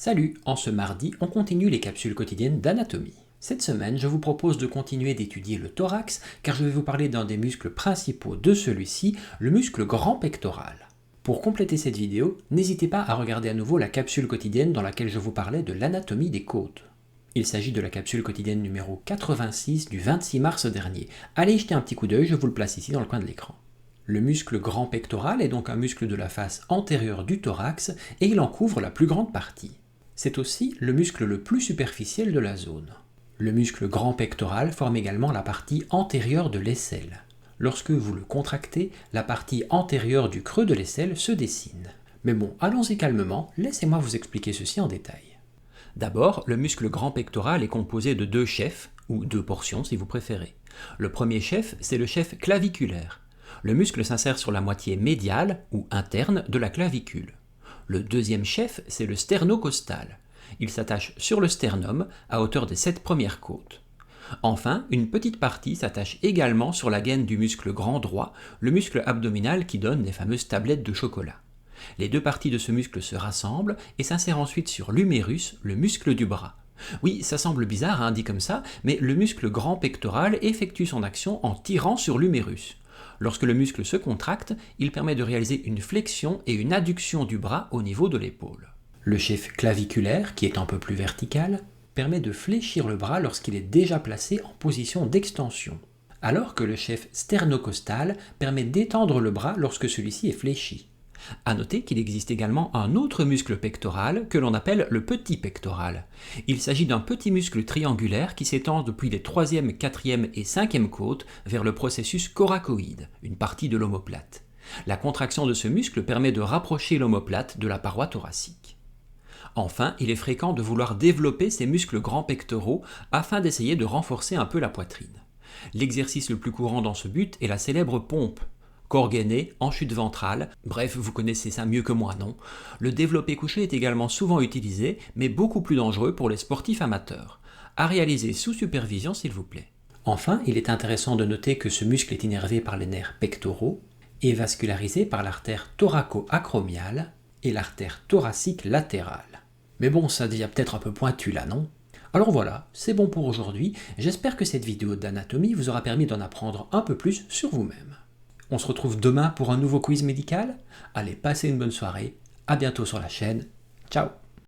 Salut, en ce mardi, on continue les capsules quotidiennes d'anatomie. Cette semaine, je vous propose de continuer d'étudier le thorax, car je vais vous parler d'un des muscles principaux de celui-ci, le muscle grand pectoral. Pour compléter cette vidéo, n'hésitez pas à regarder à nouveau la capsule quotidienne dans laquelle je vous parlais de l'anatomie des côtes. Il s'agit de la capsule quotidienne numéro 86 du 26 mars dernier. Allez y jeter un petit coup d'œil, je vous le place ici dans le coin de l'écran. Le muscle grand pectoral est donc un muscle de la face antérieure du thorax et il en couvre la plus grande partie. C'est aussi le muscle le plus superficiel de la zone. Le muscle grand pectoral forme également la partie antérieure de l'aisselle. Lorsque vous le contractez, la partie antérieure du creux de l'aisselle se dessine. Mais bon, allons-y calmement, laissez-moi vous expliquer ceci en détail. D'abord, le muscle grand pectoral est composé de deux chefs, ou deux portions si vous préférez. Le premier chef, c'est le chef claviculaire. Le muscle s'insère sur la moitié médiale, ou interne, de la clavicule. Le deuxième chef, c'est le sternocostal. Il s'attache sur le sternum à hauteur des 7 premières côtes. Enfin, une petite partie s'attache également sur la gaine du muscle grand droit, le muscle abdominal qui donne les fameuses tablettes de chocolat. Les deux parties de ce muscle se rassemblent et s'insèrent ensuite sur l'humérus, le muscle du bras. Oui, ça semble bizarre, hein, dit comme ça, mais le muscle grand pectoral effectue son action en tirant sur l'humérus. Lorsque le muscle se contracte, il permet de réaliser une flexion et une adduction du bras au niveau de l'épaule. Le chef claviculaire, qui est un peu plus vertical, permet de fléchir le bras lorsqu'il est déjà placé en position d'extension, alors que le chef sternocostal permet d'étendre le bras lorsque celui-ci est fléchi. A noter qu'il existe également un autre muscle pectoral que l'on appelle le petit pectoral. Il s'agit d'un petit muscle triangulaire qui s'étend depuis les 3e, 4e et 5e côtes vers le processus coracoïde, une partie de l'omoplate. La contraction de ce muscle permet de rapprocher l'omoplate de la paroi thoracique. Enfin, il est fréquent de vouloir développer ces muscles grands pectoraux afin d'essayer de renforcer un peu la poitrine. L'exercice le plus courant dans ce but est la célèbre pompe. Corps gainé, en chute ventrale, bref, vous connaissez ça mieux que moi, non? Le développé couché est également souvent utilisé, mais beaucoup plus dangereux pour les sportifs amateurs. À réaliser sous supervision, s'il vous plaît. Enfin, il est intéressant de noter que ce muscle est innervé par les nerfs pectoraux et vascularisé par l'artère thoraco-acromiale et l'artère thoracique latérale. Mais bon, ça devient peut-être un peu pointu là, non? Alors voilà, c'est bon pour aujourd'hui. J'espère que cette vidéo d'anatomie vous aura permis d'en apprendre un peu plus sur vous-même. On se retrouve demain pour un nouveau quiz médical. Allez, passez une bonne soirée. À bientôt sur la chaîne. Ciao!